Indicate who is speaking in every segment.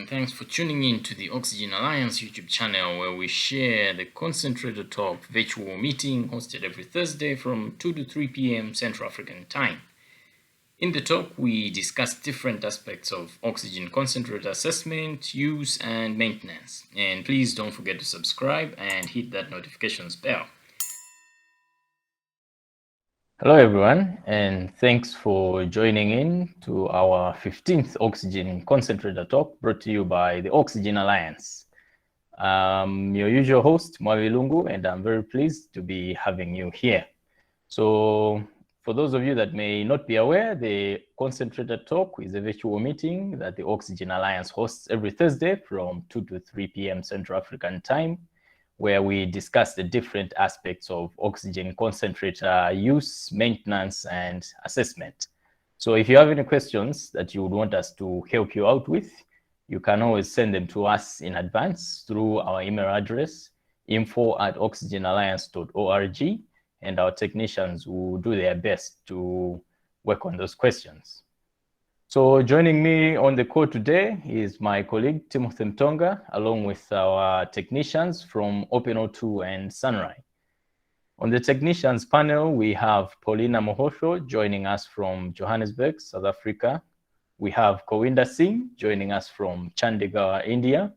Speaker 1: Thanks for tuning in to the Oxygen Alliance YouTube channel, where we share the Concentrator Talk virtual meeting hosted every Thursday from 2 to 3 p.m. Central African Time. In the talk, we discuss different aspects of oxygen concentrator assessment, use, and maintenance. And please don't forget to subscribe and hit that notifications bell. Hello everyone, and thanks for joining in to our 15th Oxygen Concentrator Talk, brought to you by the Oxygen Alliance. Your usual host, Mwavi Lungu, and I'm very pleased to be having you here. So for those of you that may not be aware, the Concentrator Talk is a virtual meeting that the Oxygen Alliance hosts every Thursday from 2 to 3 p.m. Central African Time, where we discuss the different aspects of oxygen concentrator use, maintenance, and assessment. So if you have any questions that you would want us to help you out with, you can always send them to us in advance through our email address, info@oxygenalliance.org, and our technicians will do their best to work on those questions. So joining me on the call today is my colleague, Timothy Mtonga, along with our technicians from Open02 and Sunrise. On the technicians panel, we have Paulina Mohosho joining us from Johannesburg, South Africa. We have Kowinda Singh joining us from Chandigarh, India.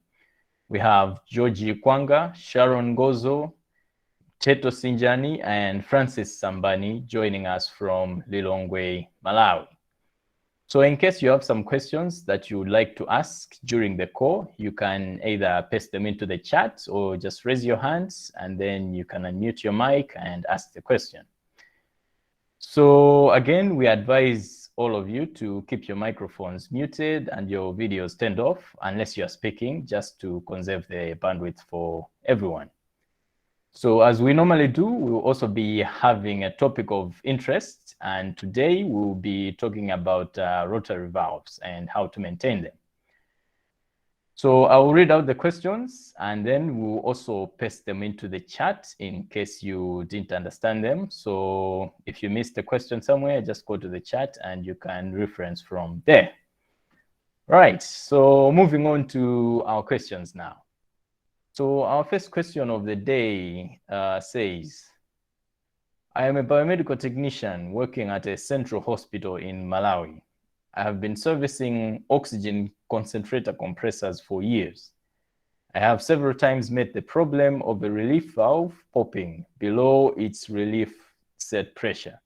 Speaker 1: We have Georgie Kwanga, Sharon Gozo, Teto Sinjani, and Francis Sambani joining us from Lilongwe, Malawi. So in case you have some questions that you would like to ask during the call, you can either paste them into the chat or just raise your hands, and then you can unmute your mic and ask the question. So again, we advise all of you to keep your microphones muted and your videos turned off unless you are speaking, just to conserve the bandwidth for everyone. So as we normally do, we will also be having a topic of interest, and today we'll be talking about rotary valves and how to maintain them. So I'll read out the questions, and then we'll also paste them into the chat in case you didn't understand them. So if you missed the question somewhere, just go to the chat and you can reference from there. Right, so moving on to our questions now. So our first question of the day says, I am a biomedical technician working at a central hospital in Malawi. I have been servicing oxygen concentrator compressors for years. I have several times met the problem of the relief valve popping below its relief set pressure.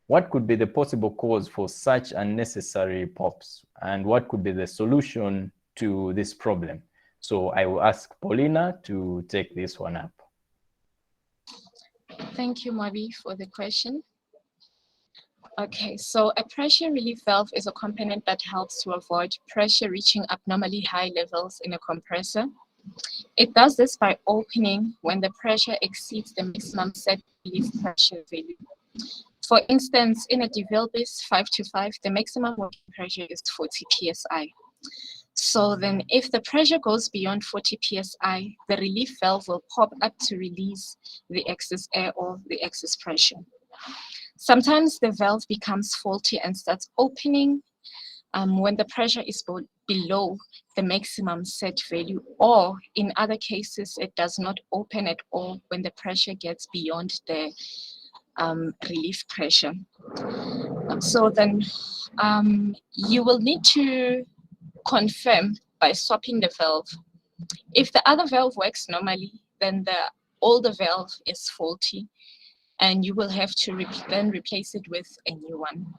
Speaker 1: What could be the possible cause for such unnecessary pops, and what could be the solution to this problem? So I will ask Paulina to take this one up.
Speaker 2: Thank you, Mavi, for the question. Okay, so a pressure relief valve is a component that helps to avoid pressure reaching abnormally high levels in a compressor. It does this by opening when the pressure exceeds the maximum set relief pressure value. For instance, in a Devilbliss 525, the maximum working pressure is 40 psi. So then if the pressure goes beyond 40 psi, the relief valve will pop up to release the excess air or the excess pressure. Sometimes the valve becomes faulty and starts opening when the pressure is below the maximum set value, or in other cases, it does not open at all when the pressure gets beyond the relief pressure. So then you will need to confirm by swapping the valve. If the other valve works normally, then the older valve is faulty, and you will have to then replace it with a new one.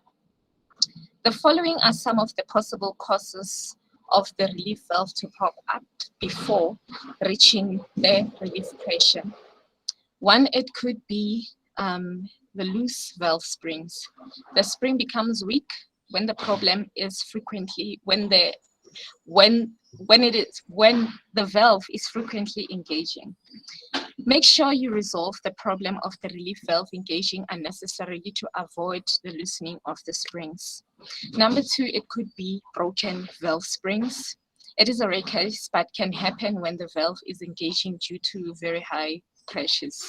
Speaker 2: The following are some of the possible causes of the relief valve to pop up before reaching the relief pressure. One, it could be the loose valve springs. The spring becomes weak when the problem is frequently when the valve is frequently engaging. Make sure you resolve the problem of the relief valve engaging unnecessarily to avoid the loosening of the springs. Number two, it could be broken valve springs. It is a rare case, but can happen when the valve is engaging due to very high pressures.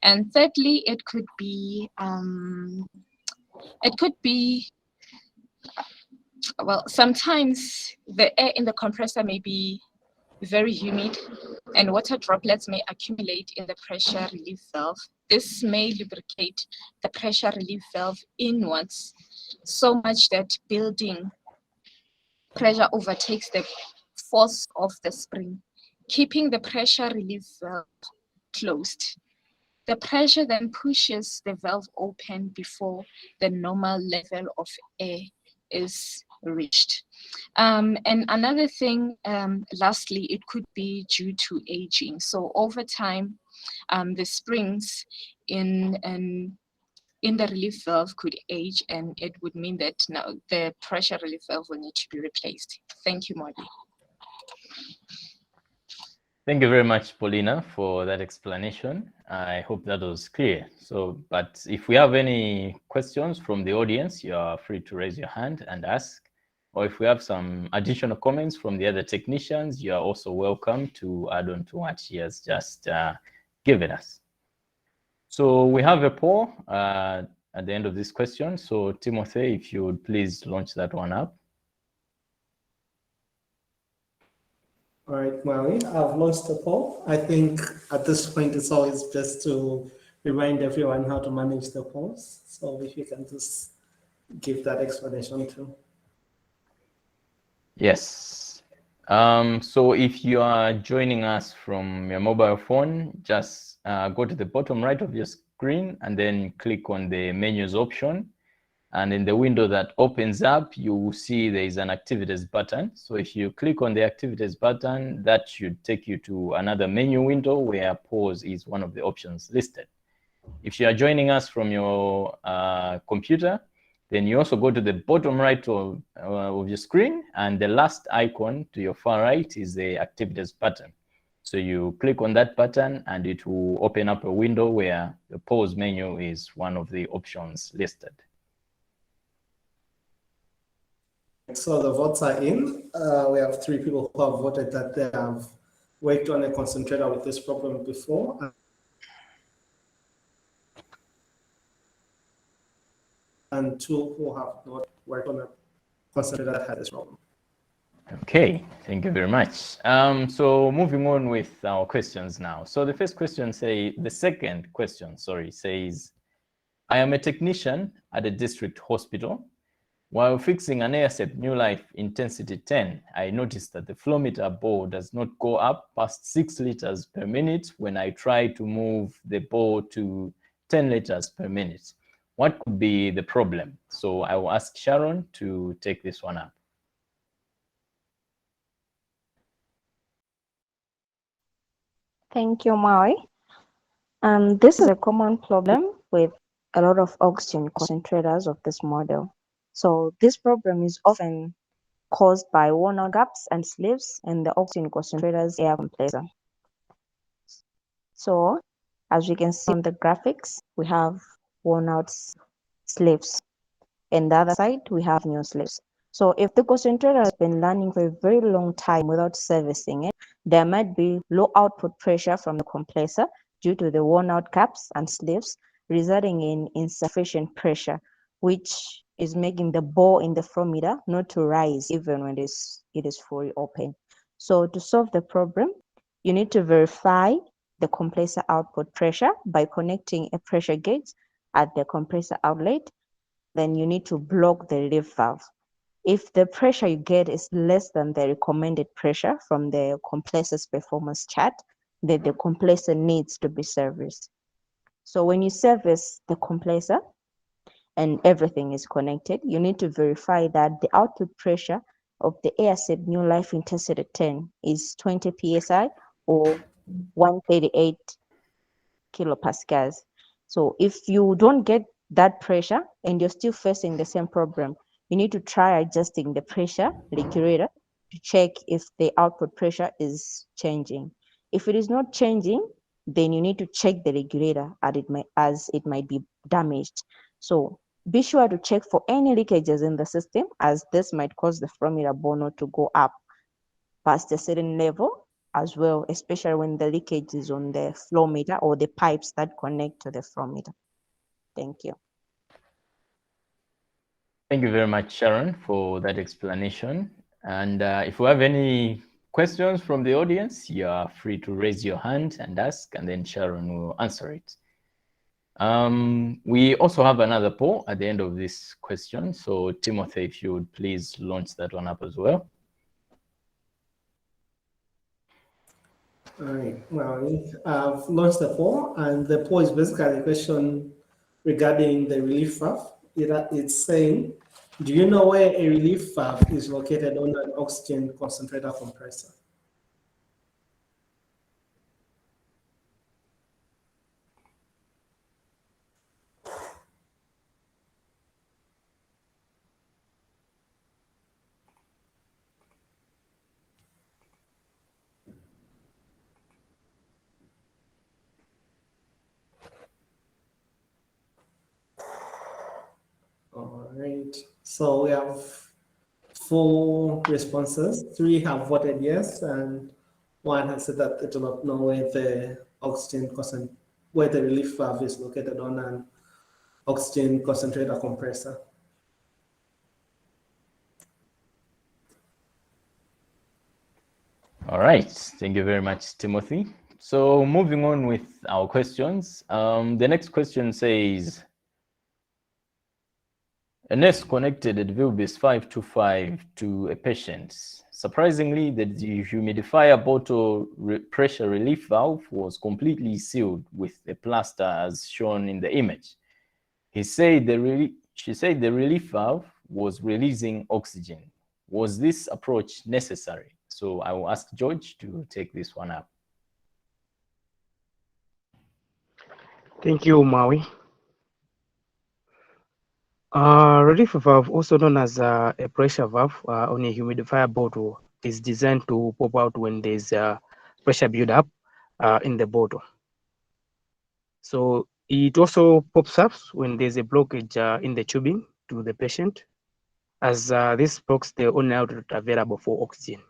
Speaker 2: And thirdly, it could be well, sometimes the air in the compressor may be very humid and water droplets may accumulate in the pressure relief valve. This may lubricate the pressure relief valve inwards so much that building pressure overtakes the force of the spring, keeping the pressure relief valve closed. The pressure then pushes the valve open before the normal level of air is reached. And another thing, lastly, it could be due to aging. So over time, the springs in the relief valve could age, and it would mean that now the pressure relief valve will need to be replaced. Thank you, Molly.
Speaker 1: Thank you very much, Paulina, for that explanation. I hope that was clear. So, but if we have any questions from the audience, you are free to raise your hand and ask. Or if we have some additional comments from the other technicians, you are also welcome to add on to what she has just given us. So we have a poll at the end of this question. So Timothy, if you would please launch that one up.
Speaker 3: All right, Maui, I've launched the poll. I think at this point, it's always best to remind everyone how to manage the polls. So if you can just give that explanation too.
Speaker 1: Yes. So if you are joining us from your mobile phone, just go to the bottom right of your screen and then click on the menus option. And in the window that opens up, you will see there is an activities button. So if you click on the activities button, that should take you to another menu window where pause is one of the options listed. If you are joining us from your computer, then you also go to the bottom right of your screen, and the last icon to your far right is the activities button. So you click on that button and it will open up a window where the pause menu is one of the options listed.
Speaker 3: So the votes are in. We have 3 people who have voted that they have worked on a concentrator with this problem before. And 2 who have not worked on a concentrator that had this problem.
Speaker 1: Okay, thank you very much. So moving on with our questions now. So the first question the second question, says, I am a technician at a district hospital. While fixing an AirSafe New Life Intensity 10, I noticed that the flow meter bore does not go up past 6 liters per minute when I try to move the bore to 10 liters per minute. What could be the problem? So I will ask Sharon to take this one up.
Speaker 4: Thank you, Maui. This is a common problem with a lot of oxygen concentrators of this model. So this problem is often caused by worn-out gaps and sleeves in the oxygen concentrator's air compressor. So as we can see on the graphics, we have worn-out sleeves. And the other side, we have new sleeves. So if the concentrator has been running for a very long time without servicing it, there might be low output pressure from the compressor due to the worn out caps and sleeves, resulting in insufficient pressure, which is making the bore in the flow meter not to rise even when it is fully open. So to solve the problem, you need to verify the compressor output pressure by connecting a pressure gauge at the compressor outlet. Then you need to block the relief valve. If the pressure you get is less than the recommended pressure from the compressor's performance chart, then the compressor needs to be serviced. So when you service the compressor and everything is connected, you need to verify that the output pressure of the AirSafe New Life Intensity 10 is 20 psi or 138 kilopascals. So if you don't get that pressure and you're still facing the same problem, you need to try adjusting the pressure regulator to check if the output pressure is changing. If it is not changing, then you need to check the regulator as it might be damaged. So be sure to check for any leakages in the system, as this might cause the flow meter bore not to go up past a certain level as well, especially when the leakage is on the flow meter or the pipes that connect to the flow meter. Thank you.
Speaker 1: Thank you very much, Sharon, for that explanation. And if you have any questions from the audience, you are free to raise your hand and ask, and then Sharon will answer it. We also have another poll at the end of this question. So Timothy, if you would please launch that one up as well.
Speaker 3: All right, well, I've launched the poll, and the poll is basically a question regarding the relief valve. It's saying, do you know where a relief valve is located on an oxygen concentrator compressor? All right, so we have 4 responses. 3 have voted yes, and 1 has said that they do not know where the where the relief valve is located on an oxygen concentrator compressor.
Speaker 1: All right, thank you very much, Timothy. So moving on with our questions, the next question says, a nurse connected a Devilbliss 525 to a patient. Surprisingly, the dehumidifier bottle pressure relief valve was completely sealed with a plaster as shown in the image. She said the relief valve was releasing oxygen. Was this approach necessary? So I will ask George to take this one up.
Speaker 5: Thank you, Maui. Relief valve, also known as a pressure valve on a humidifier bottle, is designed to pop out when there's pressure buildup in the bottle. So it also pops up when there's a blockage in the tubing to the patient, as this blocks the only outlet available for oxygen.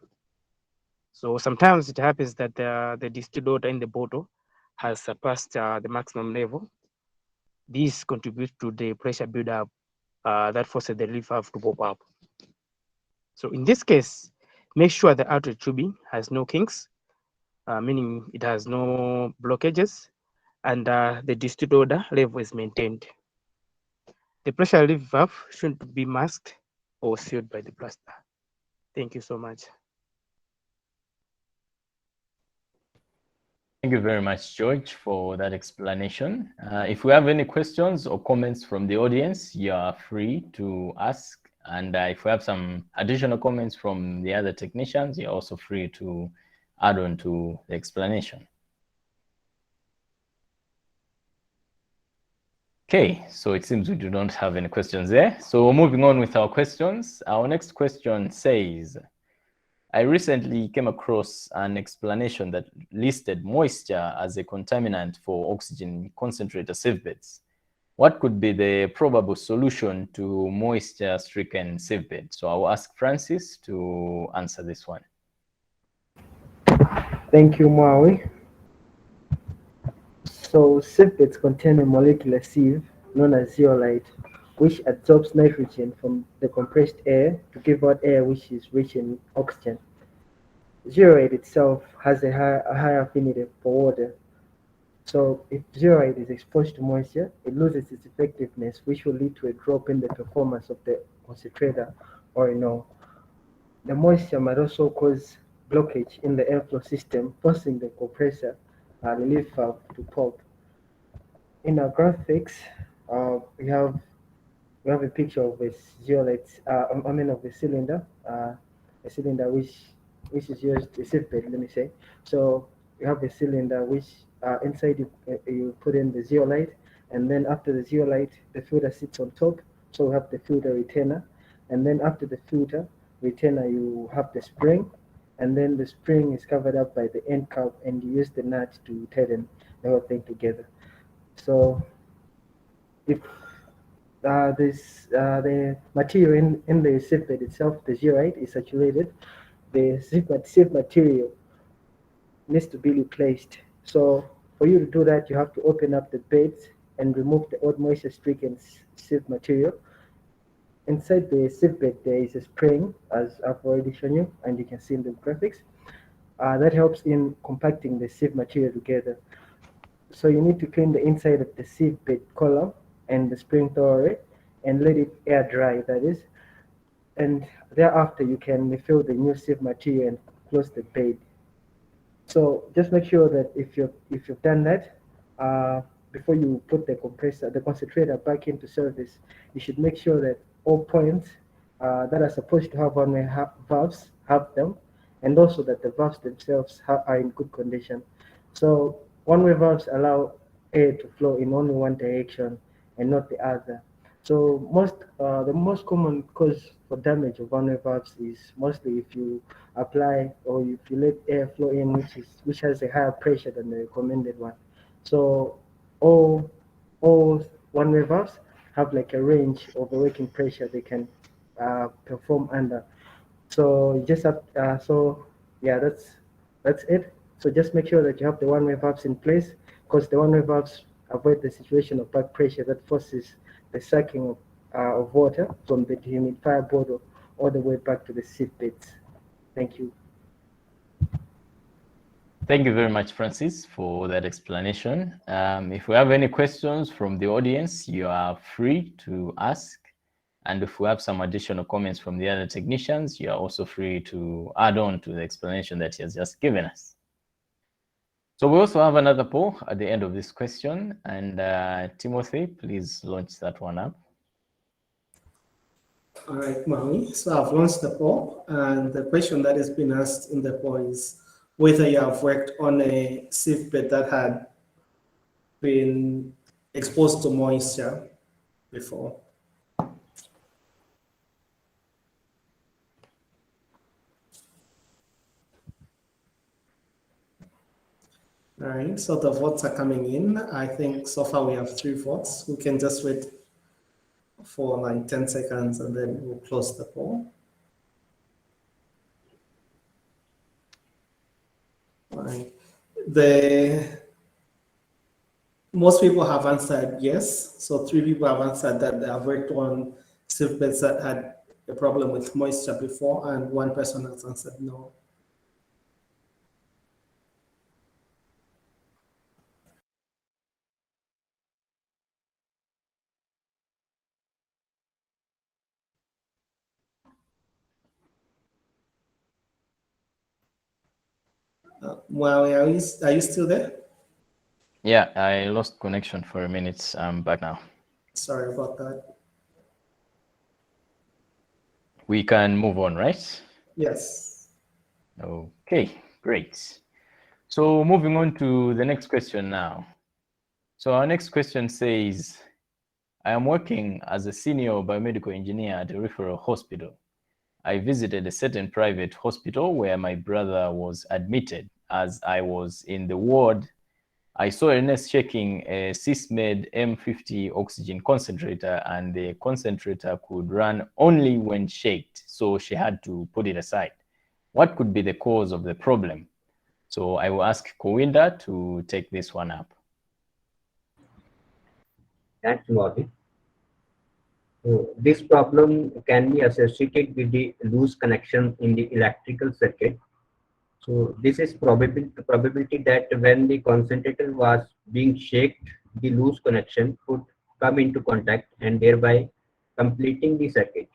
Speaker 5: So sometimes it happens that the distilled water in the bottle has surpassed the maximum level. This contributes to the pressure buildup that forces the relief valve to pop up. So in this case, make sure the outlet tubing has no kinks, meaning it has no blockages, and the distilled water level is maintained. The pressure relief valve shouldn't be masked or sealed by the plaster. Thank you so much.
Speaker 1: Thank you very much, George, for that explanation. If we have any questions or comments from the audience, you are free to ask. And if we have some additional comments from the other technicians, you're also free to add on to the explanation. Okay, so it seems we do not have any questions there. So moving on with our questions, our next question says, I recently came across an explanation that listed moisture as a contaminant for oxygen concentrator sieve beds. What could be the probable solution to moisture-stricken sieve bed? So I'll ask Francis to answer this one.
Speaker 6: Thank you, Maui. So sieve beds contain a molecular sieve known as zeolite, which absorbs nitrogen from the compressed air to give out air which is rich in oxygen. Zeolite itself has a high affinity for water. So if zeolite is exposed to moisture, it loses its effectiveness, which will lead to a drop in the performance of the concentrator, or the moisture might also cause blockage in the airflow system, forcing the compressor relief valve to pop. In our graphics, we have a picture of a zeolite, of a cylinder which is used, a sieve bed, let me say. So you have a cylinder which inside you put in the zeolite, and then after the zeolite, the filter sits on top. So we have the filter retainer, and then after the filter retainer, you have the spring, and then the spring is covered up by the end cap, and you use the nut to tighten the whole thing together. So if the material in the sieve bed itself, the zeolite, is saturated, the sieve material needs to be replaced. So for you to do that, you have to open up the beds and remove the old moisture-stricken sieve material. Inside the sieve bed, there is a spring, as I've already shown you, and you can see in the graphics. That helps in compacting the sieve material together. So you need to clean the inside of the sieve bed column and the spring thoroughly and let it air dry, that is. And thereafter, you can refill the new sieve material and close the bed. So just make sure that if you've done that, before you put the concentrator back into service, you should make sure that all points that are supposed to have one-way valves have them, and also that the valves themselves are in good condition. So one-way valves allow air to flow in only one direction and not the other. So the most common cause for damage of one-way valves is mostly if you apply or if you let air flow in which has a higher pressure than the recommended one. So all one-way valves have like a range of the working pressure they can perform under. So you just have so yeah, that's it. So just make sure that you have the one-way valves in place, because the one-way valves avoid the situation of back pressure that forces the sucking of water from the dehumidifier bottle all the way back to the sieve beds. Thank you.
Speaker 1: Thank you very much, Francis, for that explanation. If we have any questions from the audience, you are free to ask. And if we have some additional comments from the other technicians, you are also free to add on to the explanation that he has just given us. So we also have another poll at the end of this question. And Timothy, please launch that one up.
Speaker 3: All right, Maui. So I've launched the poll, and the question that has been asked in the poll is whether you have worked on a sieve bed that had been exposed to moisture before. All right, so the votes are coming in. I think so far we have 3 votes. We can just wait for like 10 seconds and then we'll close the poll. All right. Most people have answered yes. So 3 people have answered that they have worked on sieve beds that had a problem with moisture before, and 1 person has answered no. Well, are you still there?
Speaker 1: Yeah, I lost connection for a minute. I'm back now.
Speaker 3: Sorry about that.
Speaker 1: We can move on, right?
Speaker 3: Yes.
Speaker 1: Okay, great. So moving on to the next question now. So our next question says, I am working as a senior biomedical engineer at a referral hospital. I visited a certain private hospital where my brother was admitted. As I was in the ward, I saw a nurse checking a SysMed M50 oxygen concentrator, and the concentrator could run only when shaked, so she had to put it aside. What could be the cause of the problem? So I will ask Kowinda to take this one up.
Speaker 7: Thanks, Morgan. So this problem can be associated with the loose connection in the electrical circuit. So this is probability that when the concentrator was being shaked, the loose connection could come into contact and thereby completing the circuit.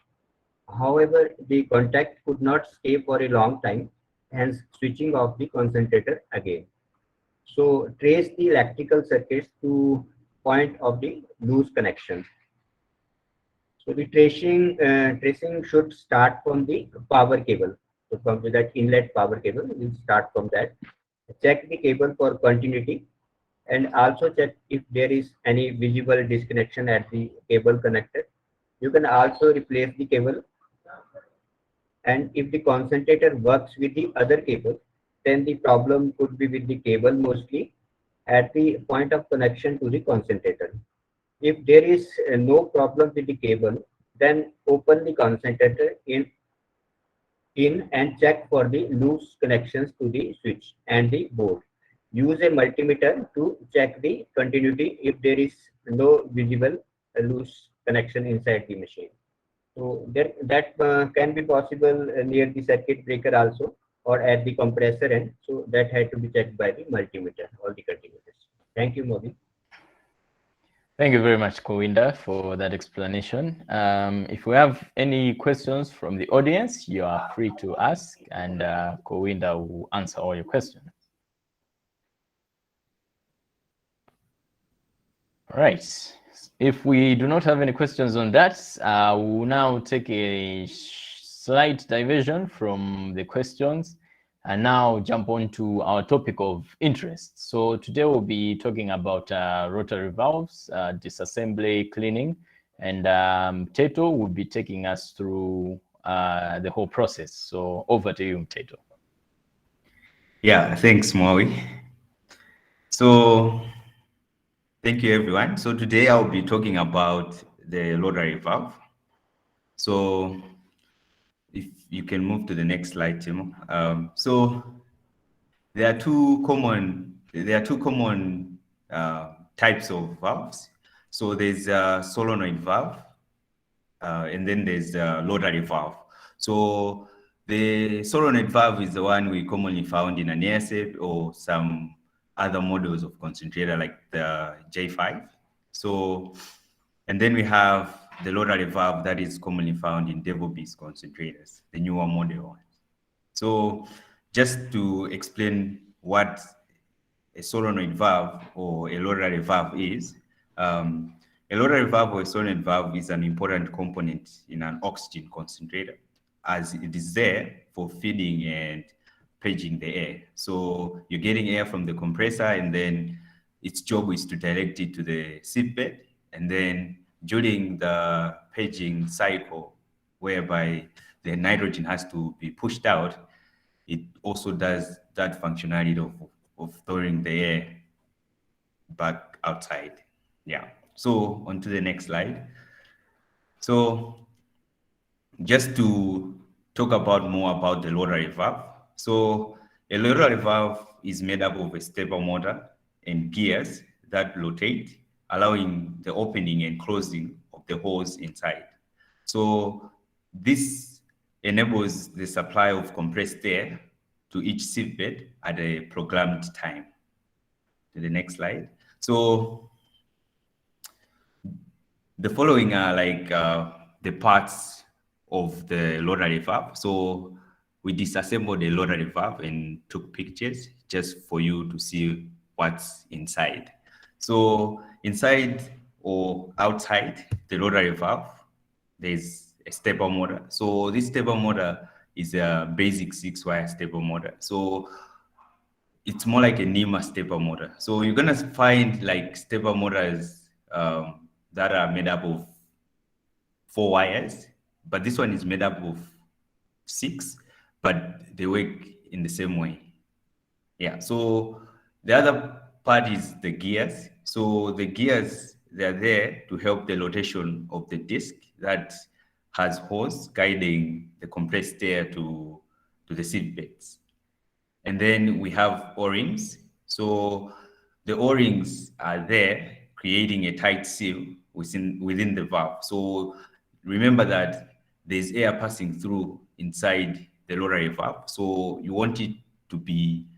Speaker 7: However, the contact could not stay for a long time, hence switching off the concentrator again. So trace the electrical circuits to point of the loose connection. So the tracing should start from the power cable. So from that inlet power cable, we'll start from that. Check the cable for continuity, and also check if there is any visible disconnection at the cable connector. You can also replace the cable, and if the concentrator works with the other cable, then the problem could be with the cable mostly at the point of connection to the concentrator. If there is no problem with the cable, then open the concentrator in and check for the loose connections to the switch and the board. Use a multimeter to check the continuity if there is no visible loose connection inside the machine. So that can be possible near the circuit breaker also, or at the compressor end. So that had to be checked by the multimeter or the cultivators. Thank you, Modi.
Speaker 1: Thank you very much, Kowinda, for that explanation. If we have any questions from the audience, you are free to ask, and Kowinda will answer all your questions. All right. If we do not have any questions on that, we'll now take a slight diversion from the questions and now jump on to our topic of interest. So today we'll be talking about rotary valves, disassembly, cleaning, and Tato will be taking us through the whole process. So over to you, Tato.
Speaker 8: Yeah, thanks, Maui. So thank you, everyone. So today I'll be talking about the rotary valve. So if you can move to the next slide, Tim. So there are two common types of valves. So there's a solenoid valve, and then there's a rotary valve. So the solenoid valve is the one we commonly found in an air set or some other models of concentrator like the J5. So, and then we have the rotary valve that is commonly found in Devilbliss concentrators, the newer model ones. So just to explain what a solenoid valve or a rotary valve is, a rotary valve or a solenoid valve is an important component in an oxygen concentrator, as it is there for feeding and purging the air. So you're getting air from the compressor, and then its job is to direct it to the sieve bed, and then during the purging cycle, whereby the nitrogen has to be pushed out, it also does that functionality of throwing the air back outside. Yeah. So on to the next slide. So just to talk about more about the rotary valve. So a rotary valve is made up of a stepper motor and gears that rotate, allowing the opening and closing of the hose inside. So this enables the supply of compressed air to each sieve bed at a programmed time. To the next slide. So the following are like the parts of the rotary valve. So we disassembled the rotary valve and took pictures just for you to see what's inside. So inside or outside the rotary valve, there's a stepper motor. So this stepper motor is a basic 6-wire stepper motor. So it's more like a NEMA stepper motor. So you're gonna find like stepper motors that are made up of 4 wires, but this one is made up of 6, but they work in the same way. Yeah, so the other part is the gears. So the gears, they're there to help the rotation of the disc that has hose guiding the compressed air to the sieve beds. And then we have O-rings. So the O-rings are there creating a tight seal within the valve. So remember that there's air passing through inside the rotary valve. So you want it to be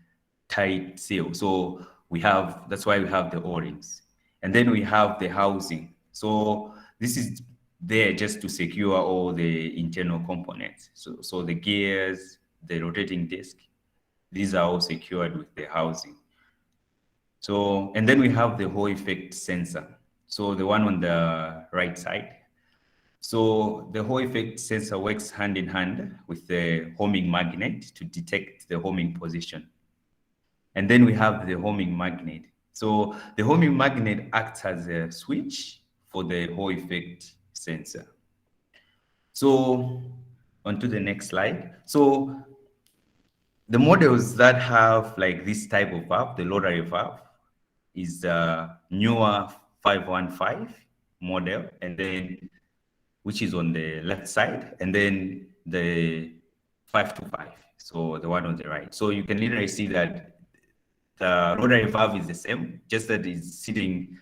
Speaker 8: tight seal. So that's why we have the O-rings. And then we have the housing. So this is there just to secure all the internal components. So the gears, the rotating disc, these are all secured with the housing. So, and then we have the Hall effect sensor. So the one on the right side. So the Hall effect sensor works hand in hand with the homing magnet to detect the homing position. And then we have the homing magnet. So the homing magnet acts as a switch for the Hall effect sensor. So on to the next slide. So the models that have like this type of valve, the rotary valve, is the newer 515 model, and then which is on the left side, and then the 525, so the one on the right. So you can literally see that the rotary valve is the same, just that it's sitting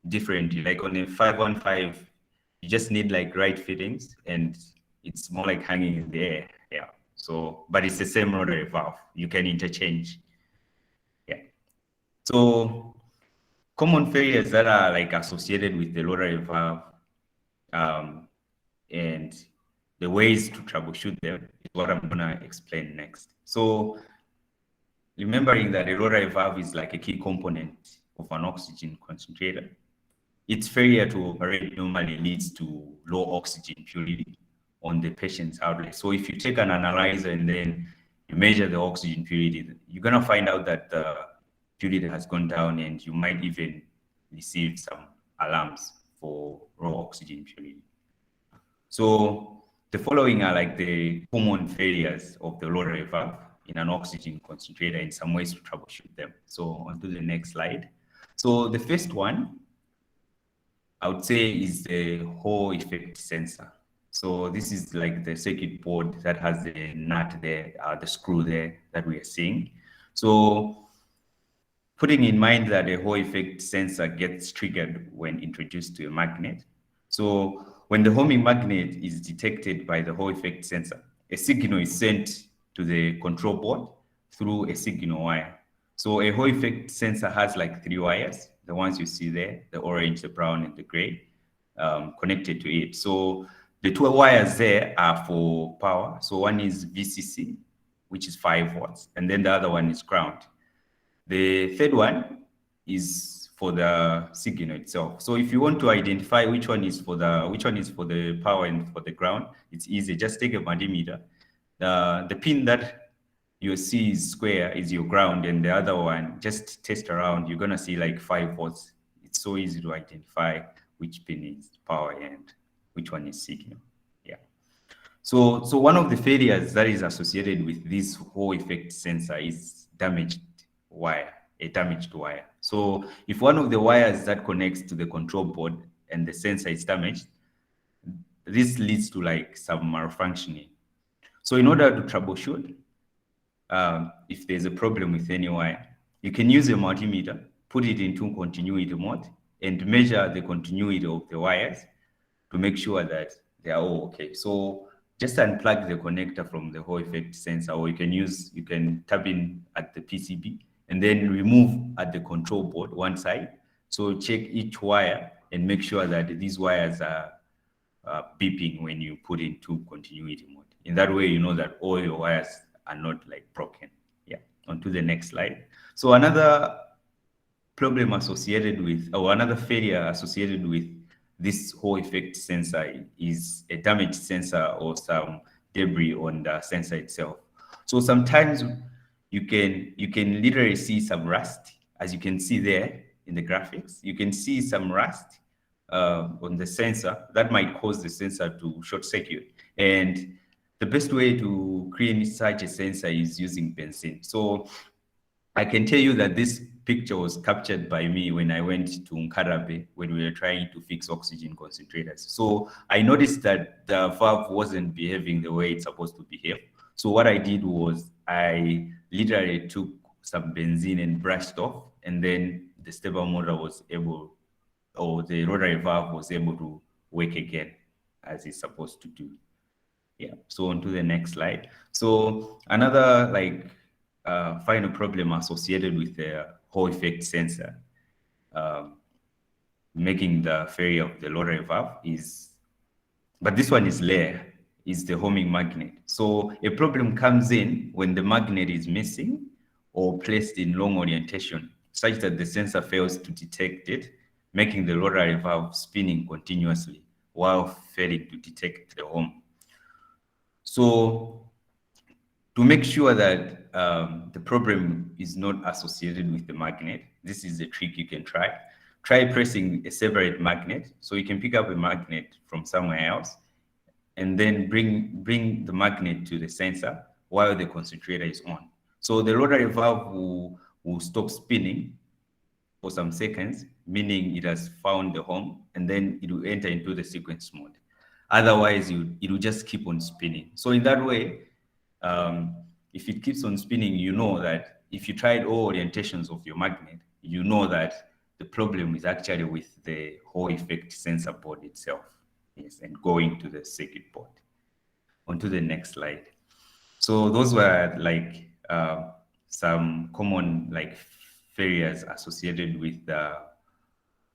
Speaker 8: differently. Like on the 515, You just need like right fittings, and it's more like hanging in the air. Yeah. So, but it's the same rotary valve. You can interchange. Yeah. So common failures that are like associated with the rotary valve, and the ways to troubleshoot them is what I'm gonna explain next. So remembering that a rotary valve is like a key component of an oxygen concentrator. Its failure to operate normally leads to low oxygen purity on the patient's outlet. So if you take an analyzer and then you measure the oxygen purity, you're gonna find out that the purity has gone down, and you might even receive some alarms for raw oxygen purity. So the following are like the common failures of the rotary valve in an oxygen concentrator, and some ways to troubleshoot them. So on to the next slide. So the first one, I would say, is the Hall effect sensor. So this is like the circuit board that has the nut there, the screw there that we are seeing. So putting in mind that a Hall effect sensor gets triggered when introduced to a magnet. So when the homing magnet is detected by the Hall effect sensor, a signal is sent to the control board through a signal wire. So a Hall effect sensor has like 3 wires, the ones you see there, the orange, the brown, and the gray, connected to it. So the 2 wires there are for power. So one is VCC, which is 5 watts, and then the other one is ground. The third one is for the signal itself. So if you want to identify which one is for the power and for the ground, it's easy. Just take a multimeter. The pin that you see is square is your ground, and the other one, just test around, you're gonna see like 5 volts. It's so easy to identify which pin is power and which one is signal. Yeah. So one of the failures that is associated with this Hall effect sensor is damaged wire, a damaged wire. So if one of the wires that connects to the control board and the sensor is damaged, this leads to like some malfunctioning. So in order to troubleshoot, if there's a problem with any wire, you can use a multimeter, put it into continuity mode, and measure the continuity of the wires to make sure that they are all okay. So just unplug the connector from the Hall effect sensor, or you can tap in at the PCB and then remove at the control board one side. So check each wire and make sure that these wires are beeping when you put into continuity mode. In that way, you know that all your wires are not like broken. Yeah, on to the next slide. So another problem associated with, or another failure associated with this Hall effect sensor is a damaged sensor or some debris on the sensor itself. So sometimes you can literally see some rust, as you can see there in the graphics. You can see some rust on the sensor that might cause the sensor to short circuit. And the best way to clean such a sensor is using benzene. So I can tell you that this picture was captured by me when I went to Nkarabe when we were trying to fix oxygen concentrators. So I noticed that the valve wasn't behaving the way it's supposed to behave. So what I did was I literally took some benzene and brushed off, and then the stable motor was able, or the rotary valve was able to work again as it's supposed to do. Yeah, so on to the next slide. So another like final problem associated with the Hall effect sensor making the failure of the rotary valve is, but this one is rare, is the homing magnet. So a problem comes in when the magnet is missing or placed in wrong orientation, such that the sensor fails to detect it, making the rotary valve spinning continuously while failing to detect the home. So to make sure that the problem is not associated with the magnet, this is a trick you can try. Try pressing a separate magnet. So you can pick up a magnet from somewhere else and then bring the magnet to the sensor while the concentrator is on. So the rotary valve will stop spinning for some seconds, meaning it has found the home, and then it will enter into the sequence mode. Otherwise, it will just keep on spinning. So in that way, if it keeps on spinning, you know that if you tried all orientations of your magnet, you know that the problem is actually with the Hall effect sensor board itself. Yes, and going to the circuit board. On to the next slide. So those were like some common like failures associated with the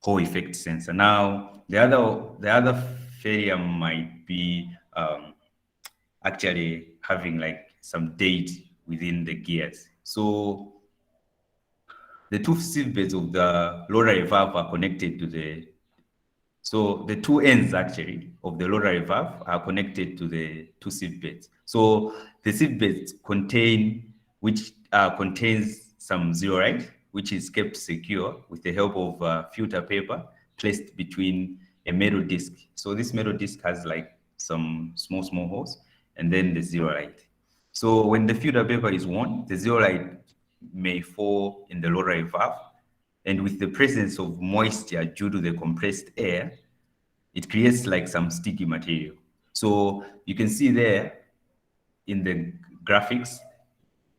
Speaker 8: Hall effect sensor. Now the other failure might be actually having like some date within the gears. So the two sieve beds of the Rotary valve are connected to the, so the two ends actually of the Rotary valve are connected to the two sieve beds. So the sieve beds contains some zeolite, which is kept secure with the help of filter paper placed between a metal disc. So this metal disc has like some small holes, and then the zeolite. So when the filter paper is worn, the zeolite may fall in the Rotary valve, and with the presence of moisture due to the compressed air, it creates like some sticky material. So you can see there in the graphics,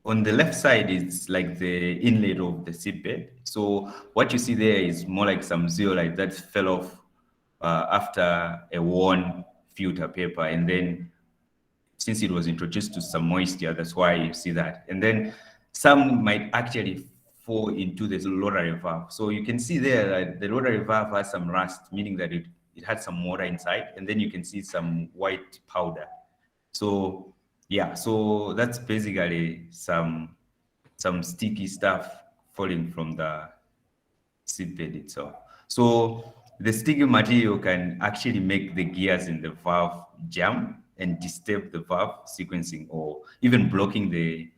Speaker 8: on the left side is like the inlet of the seedbed. So what you see there is more like some zeolite that fell off after a worn filter paper, and then since it was introduced to some moisture, that's why you see that. And then some might actually fall into the Rotary valve. So you can see there that the Rotary valve has some rust, meaning that it had some water inside, and then you can see some white powder. So yeah, so that's basically some sticky stuff falling from the seedbed itself. So the sticky material can actually make the gears in the valve jam and disturb the valve sequencing, or even blocking the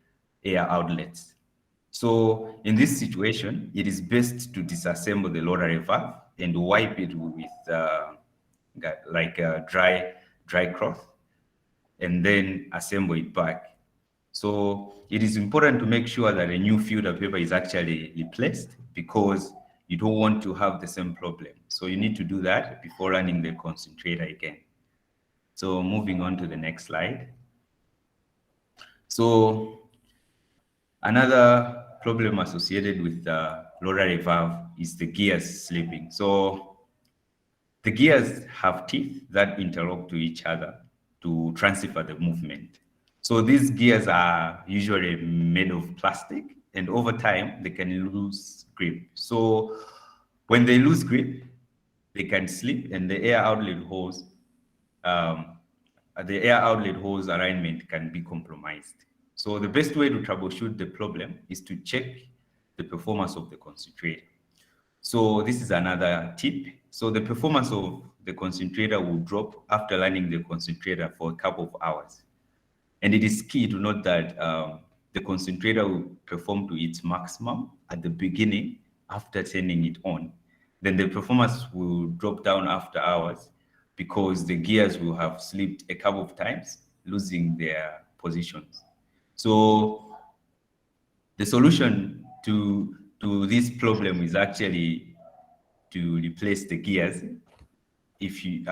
Speaker 8: air outlets. So in this situation, it is best to disassemble the Rotary valve and wipe it with like a dry cloth, and then assemble it back. So it is important to make sure that a new filter paper is actually replaced, because you don't want to have the same problem. So you need to do that before running the concentrator again. So moving on to the next slide. So another problem associated with the Rotary valve is the gears slipping. So the gears have teeth that interlock to each other to transfer the movement. So these gears are usually made of plastic, and over time they can lose grip. So when they lose grip, they can slip, and the air outlet hose alignment can be compromised. So the best way to troubleshoot the problem is to check the performance of the concentrator. So this is another tip. So the performance of the concentrator will drop after running the concentrator for a couple of hours. And it is key to note that the concentrator will perform to its maximum at the beginning after turning it on. Then the performance will drop down after hours, because the gears will have slipped a couple of times, losing their positions. So the solution to this problem is actually to replace the gears if you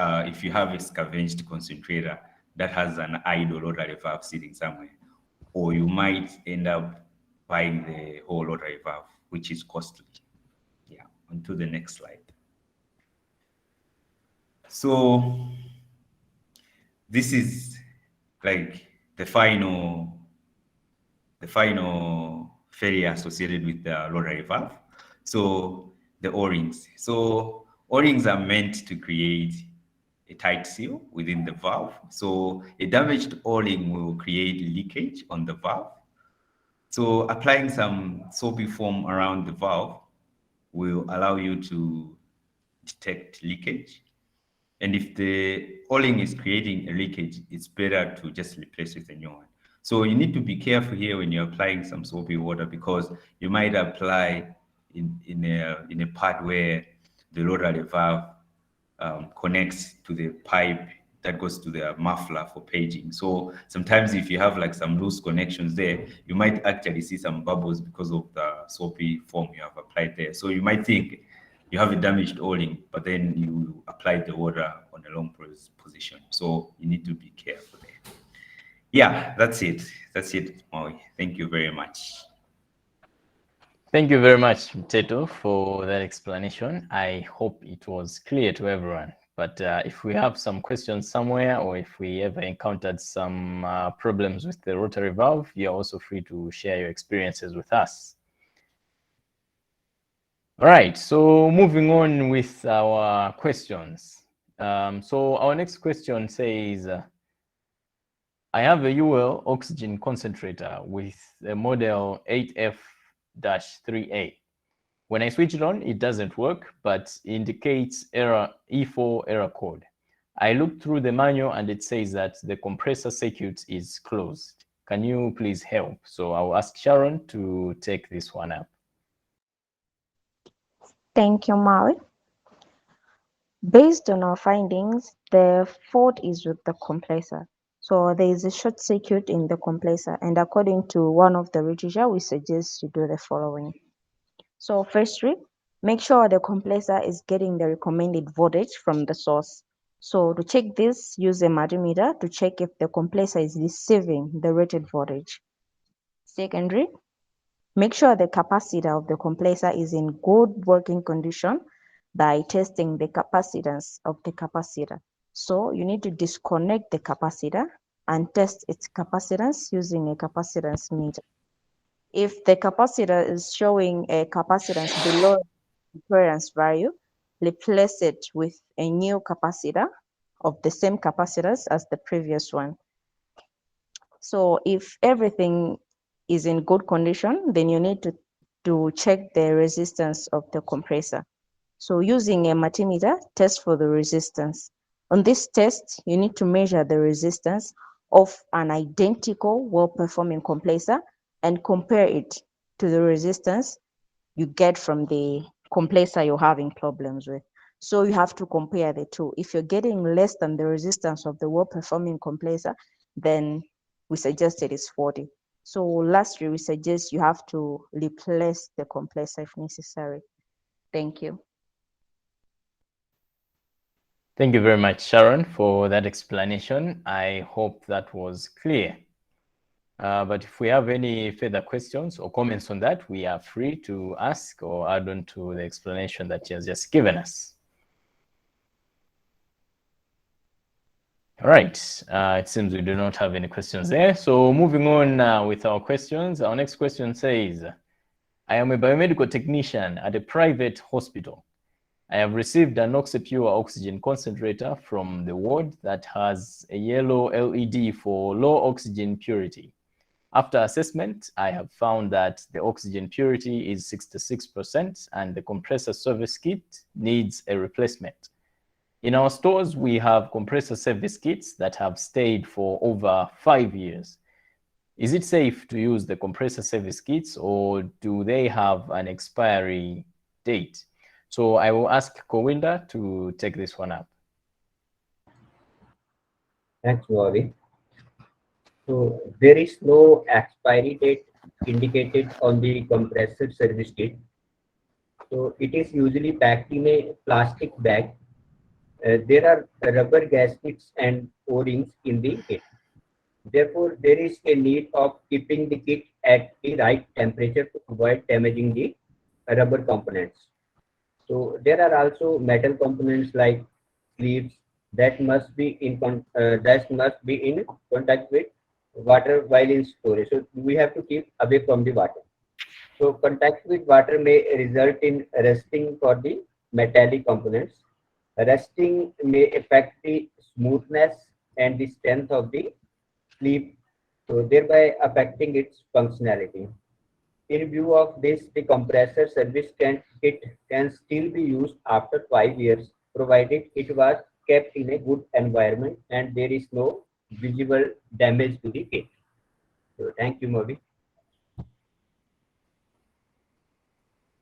Speaker 8: have a scavenged concentrator that has an idle Rotary valve sitting somewhere, or you might end up buying the whole Rotary valve, which is costly. Yeah, on to the next slide. So this is like the final failure associated with the Rotary valve. So the O-rings. So O-rings are meant to create a tight seal within the valve. So a damaged O-ring will create leakage on the valve. So applying some soapy foam around the valve will allow you to detect leakage. And if the O-ring is creating a leakage, it's better to just replace with a new one. So you need to be careful here when you're applying some soapy water, because you might apply in a part where the Rotary valve connects to the pipe that goes to the muffler for paging. So sometimes if you have like some loose connections there, you might actually see some bubbles because of the soapy foam you have applied there. So you might think you have a damaged O-ring, but then you apply the water on a long position. So you need to be careful there. Yeah, that's it. That's it, Maui. Thank you very much.
Speaker 1: Thank you very much, Mteto, for that explanation. I hope it was clear to everyone. But if we have some questions somewhere, or if we ever encountered some problems with the rotary valve, you're also free to share your experiences with us. All right, so moving on with our questions. So our next question says, I have a UL oxygen concentrator with a model 8F-3A. When I switch it on, it doesn't work, but indicates error E4 error code. I looked through the manual and it says that the compressor circuit is closed. Can you please help? So I'll ask Sharon to take this one up.
Speaker 4: Thank you, Maui. Based on our findings, the fault is with the compressor. So there is a short circuit in the compressor, and according to one of the literature, we suggest you do the following. So firstly, make sure the compressor is getting the recommended voltage from the source. So to check this, use a multimeter to check if the compressor is receiving the rated voltage. Secondly, make sure the capacitor of the compressor is in good working condition by testing the capacitance of the capacitor. So you need to disconnect the capacitor and test its capacitance using a capacitance meter. If the capacitor is showing a capacitance below the tolerance value, replace it with a new capacitor of the same capacitors as the previous one. So if everything is in good condition, then you need to check the resistance of the compressor. So using a multimeter, test for the resistance. On this test, you need to measure the resistance of an identical well-performing compressor and compare it to the resistance you get from the compressor you're having problems with. So you have to compare the two. If you're getting less than the resistance of the well-performing compressor, then we suggest it is 40. So lastly, we suggest you have to replace the compressor if necessary. Thank you.
Speaker 1: Thank you very much, Sharon, for that explanation. I hope that was clear. But if we have any further questions or comments on that, we are free to ask or add on to the explanation that she has just given us. All right, it seems we do not have any questions there. So moving on with our questions, our next question says, I am a biomedical technician at a private hospital. I have received an Oxypure oxygen concentrator from the ward that has a yellow LED for low oxygen purity. After assessment, I have found that the oxygen purity is 66% and the compressor service kit needs a replacement. In our stores, we have compressor service kits that have stayed for over 5 years. Is it safe to use the compressor service kits or do they have an expiry date? So I will ask Kowinda to take this one up.
Speaker 7: Thanks, Bobby. So there is no expiry date indicated on the compressor service kit. So it is usually packed in a plastic bag. There are rubber gaskets and O-rings in the kit. Therefore, there is a need of keeping the kit at the right temperature to avoid damaging the rubber components. So there are also metal components like sleeves that must be in contact with water while in storage. So we have to keep away from the water. So contact with water may result in rusting for the metallic components. Rusting may affect the smoothness and the strength of the sleeve, so thereby affecting its functionality. In view of this, the compressor service kit can still be used after 5 years, provided it was kept in a good environment and there is no visible damage to the kit. So thank you, Moby.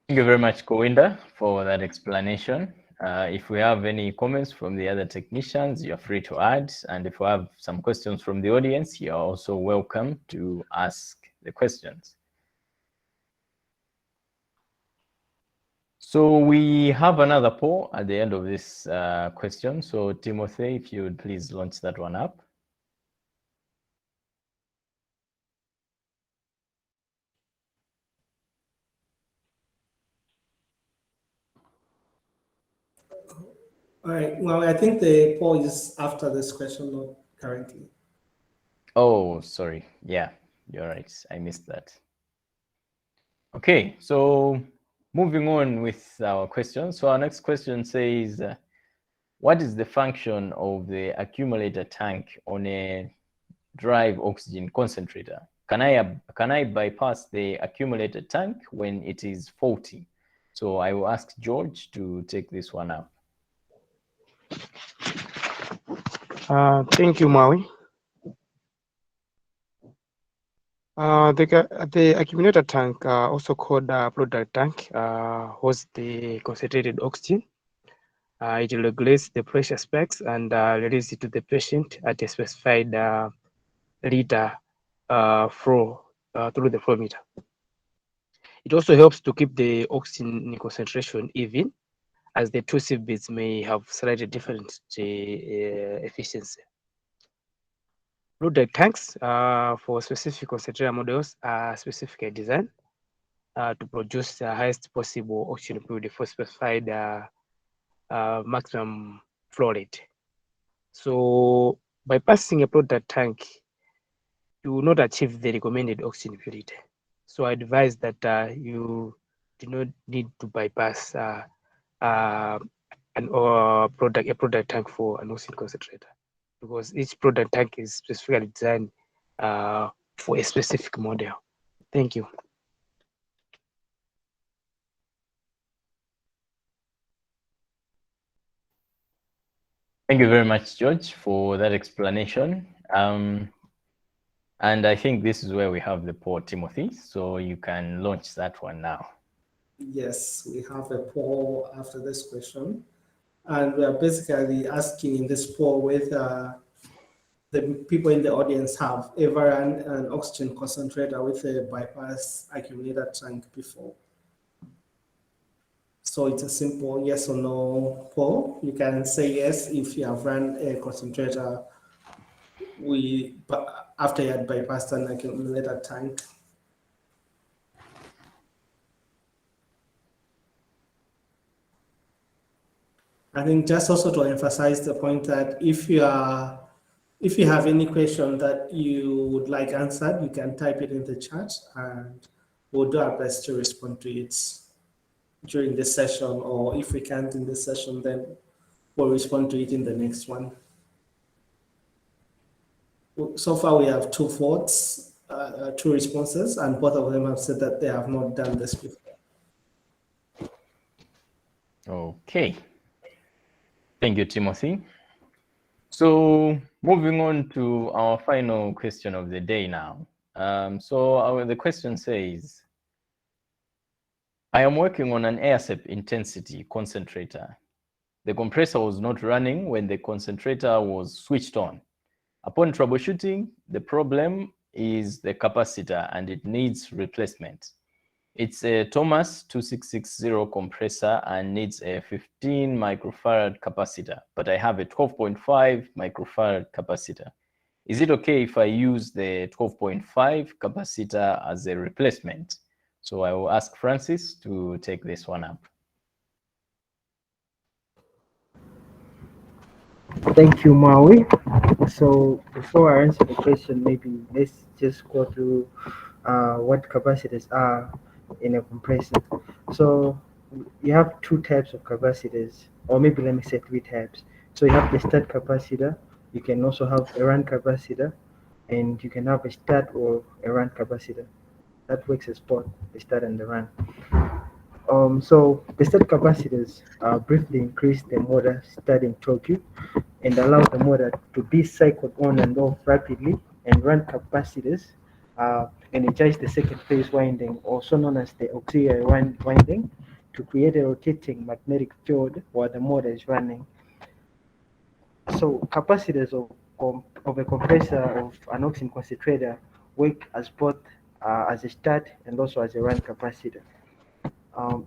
Speaker 1: Thank you very much, Kowinda, for that explanation. If we have any comments from the other technicians, you're free to add. And if we have some questions from the audience, you're also welcome to ask the questions. So we have another poll at the end of this question. So Timothy, if you would please launch that one up.
Speaker 3: All right. Well, I think the poll is after this question, not currently.
Speaker 1: Oh, sorry. Yeah, you're right. I missed that. Okay, so moving on with our question. So our next question says, what is the function of the accumulator tank on a drive oxygen concentrator? Can I bypass the accumulator tank when it is faulty? So I will ask George to take this one up.
Speaker 5: Thank you, Maui. The accumulator tank, also called product tank, holds the concentrated oxygen. It regulates the pressure specs and releases it to the patient at a specified liter flow through the flow meter. It also helps to keep the oxygen concentration even, as the two sieve beds may have slightly different efficiency. Product tanks for specific concentrator models are specifically designed to produce the highest possible oxygen purity for specified maximum flow rate. So bypassing a product tank, you will not achieve the recommended oxygen purity. So I advise that you do not need to bypass a product tank for an oxygen concentrator, because each product tank is specifically designed for a specific model. Thank you.
Speaker 1: Thank you very much, George, for that explanation. And I think this is where we have the poll, Timothy. So you can launch that one now.
Speaker 3: Yes, we have a poll after this question. And we are basically asking in this poll whether the people in the audience have ever run an oxygen concentrator with a bypass accumulator tank before. So it's a simple yes or no poll. You can say yes if you have run a concentrator after you had bypassed an accumulator tank. I think just also to emphasize the point that if you have any question that you would like answered, you can type it in the chat and we'll do our best to respond to it during this session, or if we can't in this session, then we'll respond to it in the next one. So far, we have 2 votes, 2 responses, and both of them have said that they have not done this before.
Speaker 1: Okay. Thank you, Timothy. So moving on to our final question of the day now. The question says, I am working on an air sep intensity concentrator. The compressor was not running when the concentrator was switched on. Upon troubleshooting, the problem is the capacitor and it needs replacement. It's a Thomas 2660 compressor and needs a 15 microfarad capacitor, but I have a 12.5 microfarad capacitor. Is it okay if I use the 12.5 capacitor as a replacement? So I will ask Francis to take this one up.
Speaker 6: Thank you, Maui. So before I answer the question, maybe let's just go through what capacitors are in a compressor. So you have 2 types of capacitors, or maybe let me say 3 types. So you have the start capacitor, you can also have a run capacitor, and you can have a start or a run capacitor. That works as both the start and the run. So the start capacitors briefly increase the motor starting torque and allow the motor to be cycled on and off rapidly, and run capacitors energize the second phase winding, also known as the auxiliary winding, to create a rotating magnetic field while the motor is running. So capacitors of a compressor of an oxygen concentrator work as both as a start and also as a run capacitor.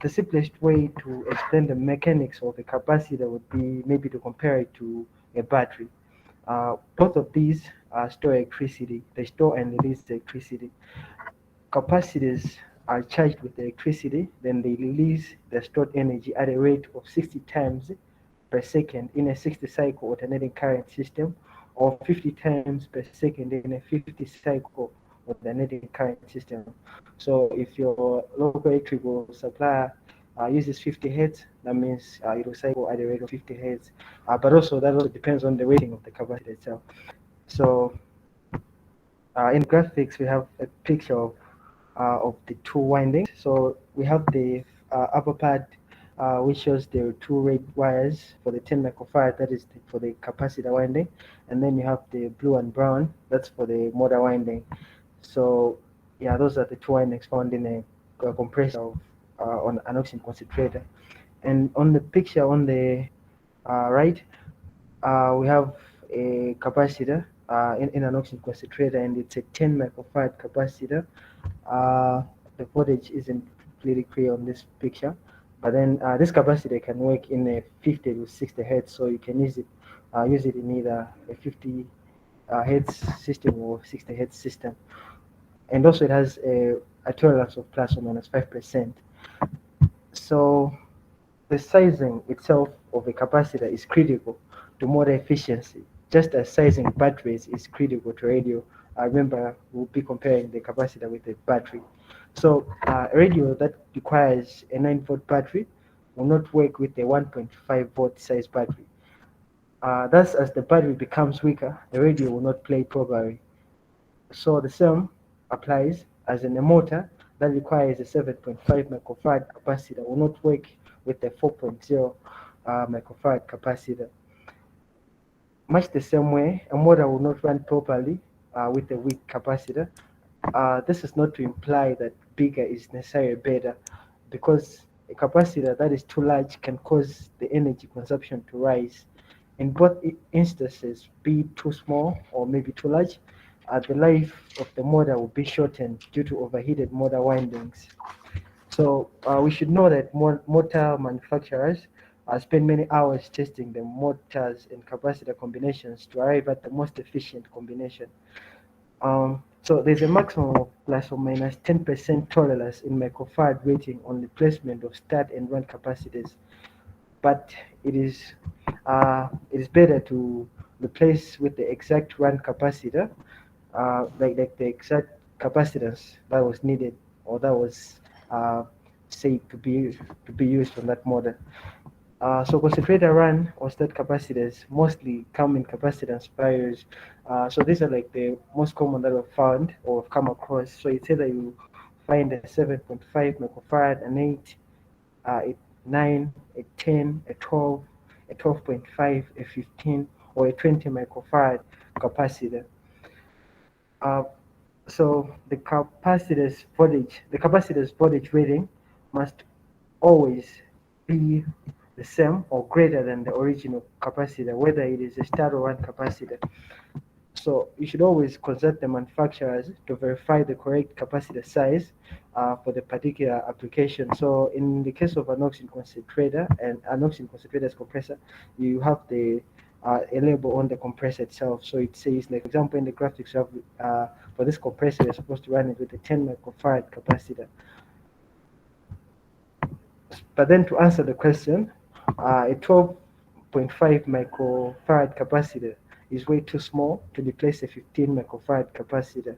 Speaker 6: The simplest way to explain the mechanics of a capacitor would be maybe to compare it to a battery. Both of these store electricity. They store and release electricity. Capacitors are charged with electricity, then they release the stored energy at a rate of 60 times per second in a 60 cycle alternating current system, or 50 times per second in a 50 cycle alternating current system. So if your local electrical supplier uses 50 hertz, that means it will cycle at a rate of 50 hertz. But also that also depends on the rating of the capacitor itself. So in graphics, we have a picture of the two windings. So we have the upper part, which shows the two red wires for the 10 microfarad, that is for the capacitor winding, and then you have the blue and brown, that's for the motor winding. So yeah, those are the two windings found in a compressor on an oxygen concentrator. And on the picture on the right, we have a capacitor in an oxygen concentrator, and it's a 10 microfarad capacitor. The voltage isn't clearly clear on this picture, but then this capacitor can work in a 50 to 60 hertz, so you can use it in either a 50 hertz system or 60 hertz system. And also it has a tolerance of plus or minus 5%. So the sizing itself of a capacitor is critical to motor efficiency, just as sizing batteries is critical to radio. Remember, we'll be comparing the capacitor with the battery. So a radio that requires a 9-volt battery will not work with a 1.5-volt size battery. Thus, as the battery becomes weaker, the radio will not play properly. So the same applies as in a motor that requires a 7.5 microfarad capacitor will not work with a 4.0 microfarad capacitor. Much the same way, a motor will not run properly with a weak capacitor. This is not to imply that bigger is necessarily better, because a capacitor that is too large can cause the energy consumption to rise. In both instances, be it too small or maybe too large, the life of the motor will be shortened due to overheated motor windings. So we should know that motor manufacturers spend many hours testing the motors and capacitor combinations to arrive at the most efficient combination. So there's a maximum of plus or minus 10% tolerance in microfarad rating on the placement of start and run capacitors, but it is better to replace with the exact run capacitor, like the exact capacitance that was needed or that was said to be used on that model. So concentrator run or start capacitors mostly come in capacitance variables. So these are like the most common that I've found or have come across. So it's either you find a 7.5 microfarad, an 8, a 9, a 10, a 12, a 12.5, a 15, or a 20 microfarad capacitor. So the capacitor's voltage rating must always be the same or greater than the original capacitor, whether it is a start or run capacitor. So you should always consult the manufacturers to verify the correct capacitor size for the particular application. So in the case of an oxygen concentrator and an oxygen concentrator's compressor, you have a label on the compressor itself. So it says, like, for example, in the graphics, you have, for this compressor, you're supposed to run it with a 10 microfarad capacitor. But then to answer the question, a 12.5 microfarad capacitor is way too small to replace a 15 microfarad capacitor,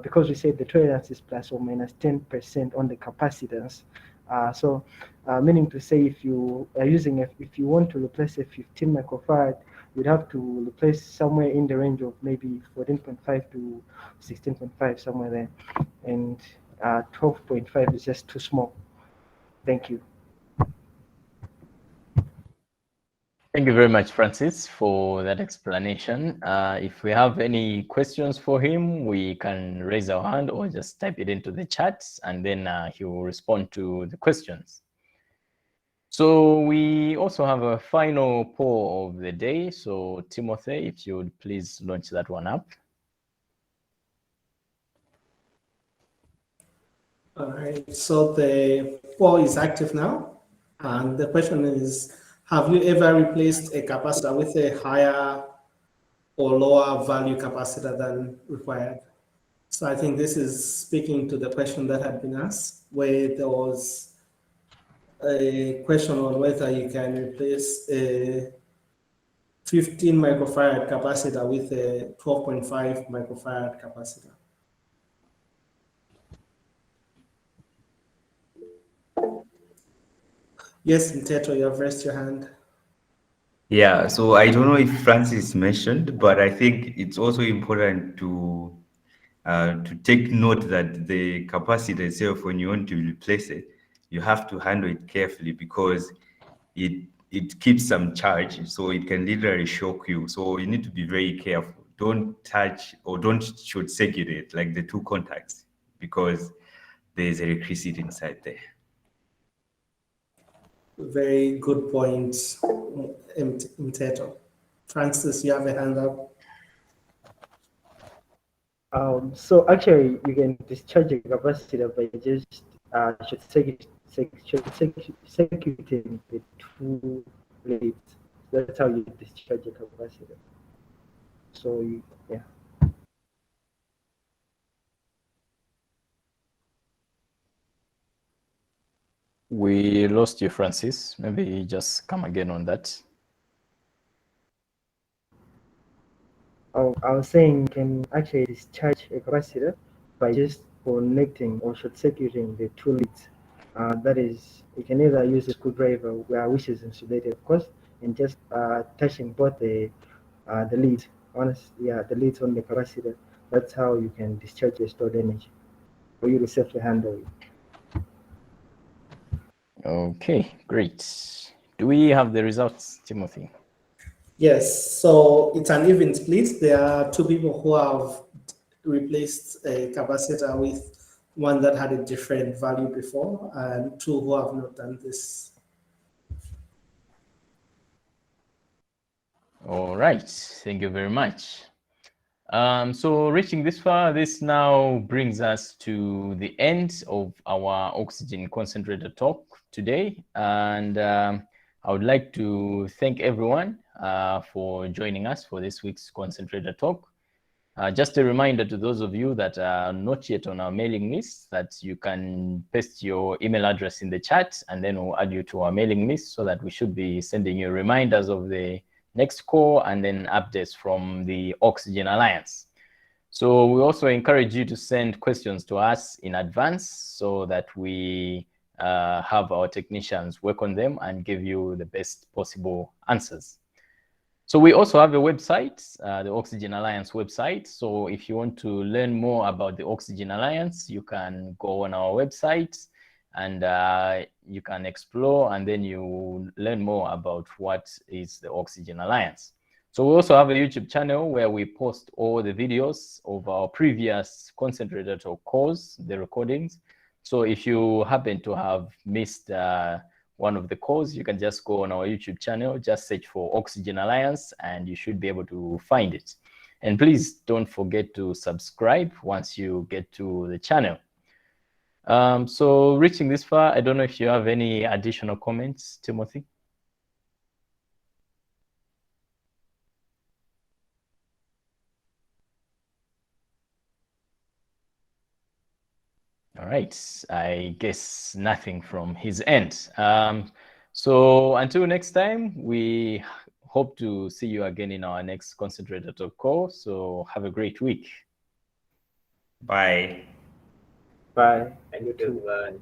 Speaker 6: because we said the tolerance is plus or minus 10% on the capacitance. So meaning to say, if you are using if you want to replace a 15 microfarad, you'd have to replace somewhere in the range of maybe 14.5 to 16.5, somewhere there, and 12.5 is just too small. Thank you.
Speaker 1: Thank you very much, Francis, for that explanation. If we have any questions for him, we can raise our hand or just type it into the chat, and then he will respond to the questions. So we also have a final poll of the day. So Timothy, if you would please launch that one up.
Speaker 3: All right, so the poll is active now. And the question is, have you ever replaced a capacitor with a higher or lower value capacitor than required? So I think this is speaking to the question that had been asked, where there was a question on whether you can replace a 15 microfarad capacitor with a 12.5 microfarad capacitor. Yes, Mteto, you have raised your hand.
Speaker 8: Yeah, so I don't know if Francis mentioned, but I think it's also important to take note that the capacitor itself, when you want to replace it, you have to handle it carefully because it keeps some charge, so it can literally shock you. So you need to be very careful. Don't touch or don't short circuit it, like the two contacts, because there's electricity inside there.
Speaker 3: Very good point, Mteto. Francis, you have a hand up.
Speaker 6: So actually, you can discharge a capacitor by just circuiting the two leads. That's how you discharge a capacitor. So yeah.
Speaker 1: We lost you, Francis. Maybe just come again on that.
Speaker 6: I was saying you can actually discharge a capacitor by just connecting or short circuiting the two leads. That is, you can either use a screwdriver which is insulated, of course, and just touching both the leads. The leads on the capacitor. That's how you can discharge the stored energy for you to safely handle it.
Speaker 1: Okay, great. Do we have the results, Timothy?
Speaker 3: Yes, so it's an even split. There are two people who have replaced a capacitor with one that had a different value before, and two who have not done this.
Speaker 1: All right, thank you very much. So reaching this far, this now brings us to the end of our oxygen concentrator talk today. And I would like to thank everyone for joining us for this week's concentrator talk. Just a reminder to those of you that are not yet on our mailing list that you can paste your email address in the chat, and then we'll add you to our mailing list so that we should be sending you reminders of the next call and then updates from the Oxygen Alliance. So we also encourage you to send questions to us in advance so that we have our technicians work on them and give you the best possible answers. So we also have a website, the Oxygen Alliance website. So if you want to learn more about the Oxygen Alliance, you can go on our website and you can explore, and then you learn more about what is the Oxygen Alliance. So we also have a YouTube channel where we post all the videos of our previous concentrator talk calls, the recordings. So if you happen to have missed one of the calls, you can just go on our YouTube channel, just search for Oxygen Alliance, and you should be able to find it. And please don't forget to subscribe once you get to the channel. So reaching this far, I don't know if you have any additional comments, Timothy. All right, I guess nothing from his end. So until next time, we hope to see you again in our next concentrator talk call. So have a great week.
Speaker 8: Bye.
Speaker 6: Bye.
Speaker 7: Thank you, everyone.